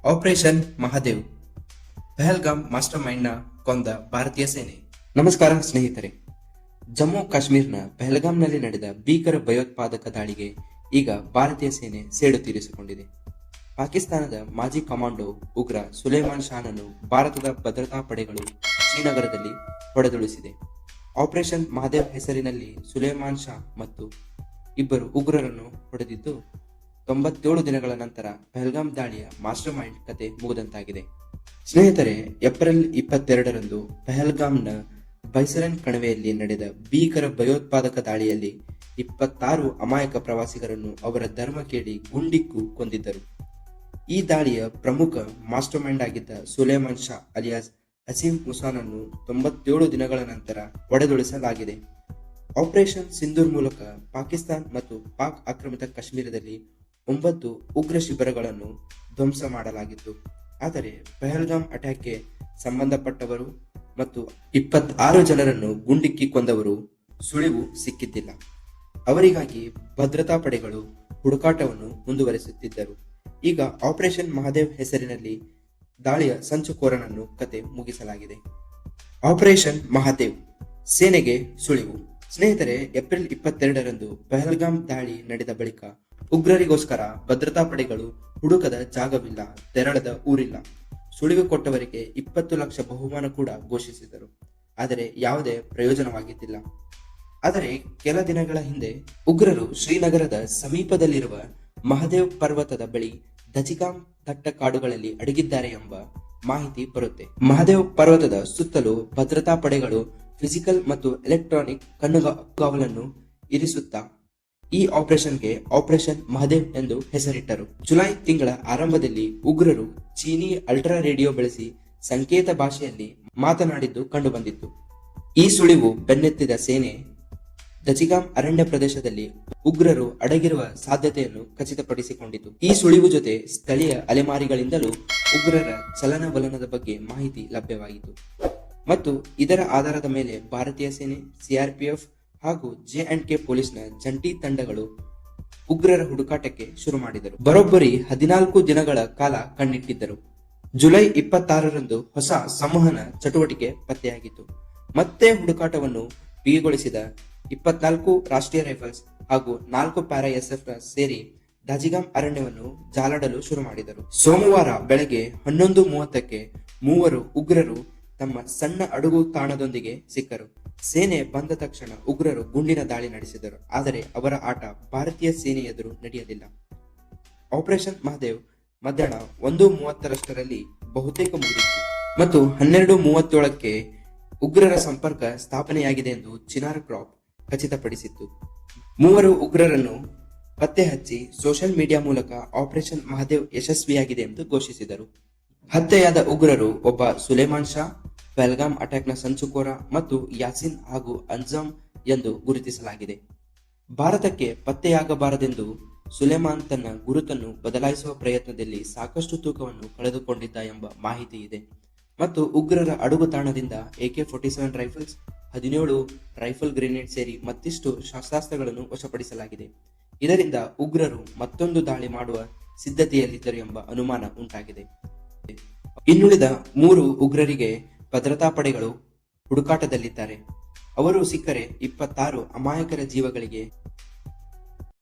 Operation Mahadev Pahalgam master mind ನ ಕೊಂದ ಭಾರತೀಯ ಸೇನೆ. ನಮಸ್ಕಾರ ಸ್ನೇಹಿತರೆ. ಜಮ್ಮು ಕಾಶ್ಮೀರ್ನ ಪಹಲ್ಗಾಮ್ನಲ್ಲಿ ನಡೆದ ಭೀಕರ ಭಯೋತ್ಪಾದಕ ದಾಳಿಗೆ ಈಗ ಭಾರತೀಯ ಸೇನೆ ಸೇಡು ತೀರಿಸಿಕೊಂಡಿದೆ. ಪಾಕಿಸ್ತಾನದ ಮಾಜಿ ಕಮಾಂಡೋ ಉಗ್ರ ಸುಲೇಮಾನ್ ಶಾನನ್ನು ಭಾರತದ ಭದ್ರತಾ ಪಡೆಗಳು ಶ್ರೀನಗರದಲ್ಲಿ ಹೊಡೆದುರುಳಿಸಿದೆ. ಆಪರೇಷನ್ ಮಹಾದೇವ್ ಹೆಸರಿನಲ್ಲಿ ಸುಲೇಮಾನ್ ಶಾ ಮತ್ತು ಇಬ್ಬರು ಉಗ್ರರನ್ನು ಹೊಡೆದಿದ್ದು 97 ದಿನಗಳ ನಂತರ ಪಹಲ್ಗಾಮ್ ದಾಳಿಯ ಮಾಸ್ಟರ್ ಮೈಂಡ್ ಕತೆ ಮುಗಿದಂತಾಗಿದೆ. ಸ್ನೇಹಿತರೆ, ಏಪ್ರಿಲ್ 22ರಂದು ಪಹಲ್ಗಾಮ್ನ ಬೈಸರನ್ ಕಣಿವೆಯಲ್ಲಿ ನಡೆದ ಭೀಕರ ಭಯೋತ್ಪಾದಕ ದಾಳಿಯಲ್ಲಿ 26 ಅಮಾಯಕ ಪ್ರವಾಸಿಗರನ್ನು ಅವರ ಧರ್ಮ ಕೇಳಿ ಗುಂಡಿಕ್ಕಿ ಕೊಂದಿದ್ದರು. ಈ ದಾಳಿಯ ಪ್ರಮುಖ ಮಾಸ್ಟರ್ ಮೈಂಡ್ ಆಗಿದ್ದ ಸುಲೇಮಾನ್ ಶಾ ಅಲಿಯಾಸ್ ಅಸೀಂ ಮುಸಾನನ್ನು 97 ದಿನಗಳ ನಂತರ ಹೊಡೆದುರುಳಿಸಲಾಗಿದೆ. ಆಪರೇಷನ್ ಸಿಂಧೂರ್ ಮೂಲಕ ಪಾಕಿಸ್ತಾನ್ ಮತ್ತು ಪಾಕ್ ಆಕ್ರಮಿತ ಕಾಶ್ಮೀರದಲ್ಲಿ 9 ಉಗ್ರ ಶಿಬಿರಗಳನ್ನು ಧ್ವಂಸ ಮಾಡಲಾಗಿತ್ತು. ಆದರೆ ಪಹಲ್ಗಾಮ್ ಅಟ್ಯಾಕ್ಗೆ ಸಂಬಂಧಪಟ್ಟವರು ಮತ್ತು 26 ಜನರನ್ನು ಗುಂಡಿಕ್ಕಿ ಕೊಂದವರು ಸುಳಿವು ಸಿಕ್ಕಿದ್ದಿಲ್ಲ. ಅವರಿಗಾಗಿ ಭದ್ರತಾ ಪಡೆಗಳು ಹುಡುಕಾಟವನ್ನು ಮುಂದುವರಿಸುತ್ತಿದ್ದರು. ಈಗ ಆಪರೇಷನ್ ಮಹಾದೇವ್ ಹೆಸರಿನಲ್ಲಿ ದಾಳಿಯ ಸಂಚುಕೋರನನ್ನು ಕತೆ ಮುಗಿಸಲಾಗಿದೆ. ಆಪರೇಷನ್ ಮಹಾದೇವ್ ಸೇನೆಗೆ ಸುಳಿವು. ಸ್ನೇಹಿತರೆ, ಏಪ್ರಿಲ್ 22ರಂದು ಪಹಲ್ಗಾಮ್ ದಾಳಿ ನಡೆದ ಬಳಿಕ ಉಗ್ರರಿಗೋಸ್ಕರ ಭದ್ರತಾ ಪಡೆಗಳು ಹುಡುಕದ ಜಾಗವಿಲ್ಲ, ತೆರಳದ ಊರಿಲ್ಲ. ಸುಳಿವು ಕೊಟ್ಟವರಿಗೆ 20 ಲಕ್ಷ ಬಹುಮಾನ ಕೂಡ ಘೋಷಿಸಿದರು. ಆದರೆ ಯಾವುದೇ ಪ್ರಯೋಜನವಾಗಿದ್ದಿಲ್ಲ. ಆದರೆ ಕೆಲ ದಿನಗಳ ಹಿಂದೆ ಉಗ್ರರು ಶ್ರೀನಗರದ ಸಮೀಪದಲ್ಲಿರುವ ಮಹದೇವ್ ಪರ್ವತದ ಬಳಿ ದಜಿಗಾಮ್ ದಟ್ಟ ಕಾಡುಗಳಲ್ಲಿ ಅಡಗಿದ್ದಾರೆ ಎಂಬ ಮಾಹಿತಿ ಬರುತ್ತೆ. ಮಹದೇವ್ ಪರ್ವತದ ಸುತ್ತಲೂ ಭದ್ರತಾ ಪಡೆಗಳು ಫಿಸಿಕಲ್ ಮತ್ತು ಎಲೆಕ್ಟ್ರಾನಿಕ್ ಕಣ್ಣುಗಾವಲನ್ನು ಇರಿಸುತ್ತಾ ಈ ಆಪರೇಷನ್ಗೆ ಆಪರೇಷನ್ ಮಹಾದೇವ್ ಎಂದು ಹೆಸರಿಟ್ಟರು. ಜುಲೈ ತಿಂಗಳ ಆರಂಭದಲ್ಲಿ ಉಗ್ರರು ಚೀನಿ ಅಲ್ಟ್ರಾ ರೇಡಿಯೋ ಬಳಸಿ ಸಂಕೇತ ಭಾಷೆಯಲ್ಲಿ ಮಾತನಾಡಿದ್ದು ಕಂಡುಬಂದಿತ್ತು. ಈ ಸುಳಿವು ಬೆನ್ನತ್ತಿದ ಸೇನೆ ದಜಿಗಾಮ್ ಅರಣ್ಯ ಪ್ರದೇಶದಲ್ಲಿ ಉಗ್ರರು ಅಡಗಿರುವ ಸಾಧ್ಯತೆಯನ್ನು ಖಚಿತಪಡಿಸಿಕೊಂಡಿತು. ಈ ಸುಳಿವು ಜೊತೆ ಸ್ಥಳೀಯ ಅಲೆಮಾರಿಗಳಿಂದಲೂ ಉಗ್ರರ ಚಲನವಲನದ ಬಗ್ಗೆ ಮಾಹಿತಿ ಲಭ್ಯವಾಯಿತು ಮತ್ತು ಇದರ ಆಧಾರದ ಮೇಲೆ ಭಾರತೀಯ ಸೇನೆ, ಸಿಆರ್ಪಿಎಫ್ ಹಾಗೂ J&K ಪೊಲೀಸ್ನ ಜಂಟಿ ತಂಡಗಳು ಉಗ್ರರ ಹುಡುಕಾಟಕ್ಕೆ ಶುರು ಮಾಡಿದರು. ಬರೋಬ್ಬರಿ 14 ದಿನಗಳ ಕಾಲ ಕಣ್ಣಿಟ್ಟಿದ್ದರು. ಜುಲೈ 26ರಂದು ಹೊಸ ಸಂವಹನ ಚಟುವಟಿಕೆ ಪತ್ತೆಯಾಗಿತ್ತು. ಮತ್ತೆ ಹುಡುಕಾಟವನ್ನು ಬಿಗಿಗೊಳಿಸಿದ 24 ರಾಷ್ಟ್ರೀಯ ರೈಫಲ್ಸ್ ಹಾಗೂ 4 ಪ್ಯಾರಾ SF ಸೇರಿ ದಜಿಗಾಮ್ ಅರಣ್ಯವನ್ನು ಜಾಲಾಡಲು ಶುರು ಮಾಡಿದರು. ಸೋಮವಾರ ಬೆಳಗ್ಗೆ 11:30ಕ್ಕೆ 3 ಉಗ್ರರು ತಮ್ಮ ಸಣ್ಣ ಅಡುಗು ತಾಣದೊಂದಿಗೆ ಸಿಕ್ಕರು. ಸೇನೆ ಬಂದ ತಕ್ಷಣ ಉಗ್ರರು ಗುಂಡಿನ ದಾಳಿ ನಡೆಸಿದರು. ಆದರೆ ಅವರ ಆಟ ಭಾರತೀಯ ಸೇನೆ ಎದುರು ನಡೆಯಲಿಲ್ಲ. ಆಪರೇಷನ್ ಮಹಾದೇವ್ ಮಧ್ಯಾಹ್ನ 1:30ರಷ್ಟರಲ್ಲಿ ಬಹುತೇಕ ಮುಗಿದಿತ್ತು ಮತ್ತು 12:37ಕ್ಕೆ ಉಗ್ರರ ಸಂಪರ್ಕ ಸ್ಥಾಪನೆಯಾಗಿದೆ ಎಂದು ಚಿನಾರ್ ಕ್ರಾಪ್ ಖಚಿತಪಡಿಸಿತ್ತು. 3 ಉಗ್ರರನ್ನು ಪತ್ತೆ ಹಚ್ಚಿ ಸೋಷಿಯಲ್ ಮೀಡಿಯಾ ಮೂಲಕ ಆಪರೇಷನ್ ಮಹಾದೇವ್ ಯಶಸ್ವಿಯಾಗಿದೆ ಎಂದು ಘೋಷಿಸಿದರು. ಹತ್ಯೆಯಾದ ಉಗ್ರರು ಒಬ್ಬ ಸುಲೇಮಾನ್ ಶಾ, ಪಹಲ್ಗಾಮ್ ಅಟ್ಯಾಕ್ನ ಸಂಚುಕೋರ ಮತ್ತು ಯಾಸಿನ್ ಹಾಗೂ ಅಂಜಾಮ್ ಎಂದು ಗುರುತಿಸಲಾಗಿದೆ. ಭಾರತಕ್ಕೆ ಪತ್ತೆಯಾಗಬಾರದೆಂದು ಸುಲೇಮಾನ್ ತನ್ನ ಗುರುತನ್ನು ಬದಲಾಯಿಸುವ ಪ್ರಯತ್ನದಲ್ಲಿ ಸಾಕಷ್ಟು ತೂಕವನ್ನು ಕಳೆದುಕೊಂಡಿದ್ದ ಎಂಬ ಮಾಹಿತಿ ಇದೆ ಮತ್ತು ಉಗ್ರರ ಅಡುಗುತಾಣದಿಂದ AK-47 ರೈಫಲ್ಸ್, 17 ರೈಫಲ್ ಗ್ರೆನೇಡ್ ಸೇರಿ ಮತ್ತಿಷ್ಟು ಶಸ್ತ್ರಾಸ್ತ್ರಗಳನ್ನು ವಶಪಡಿಸಲಾಗಿದೆ. ಇದರಿಂದ ಉಗ್ರರು ಮತ್ತೊಂದು ದಾಳಿ ಮಾಡುವ ಸಿದ್ಧತೆಯಲ್ಲಿದ್ದರು ಎಂಬ ಅನುಮಾನ ಉಂಟಾಗಿದೆ. ಇನ್ನುಳಿದ 3 ಉಗ್ರರಿಗೆ ಭದ್ರತಾ ಪಡೆಗಳು ಹುಡುಕಾಟದಲ್ಲಿದ್ದಾರೆ. ಅವರು ಸಿಕ್ಕರೆ 26 ಅಮಾಯಕರ ಜೀವಗಳಿಗೆ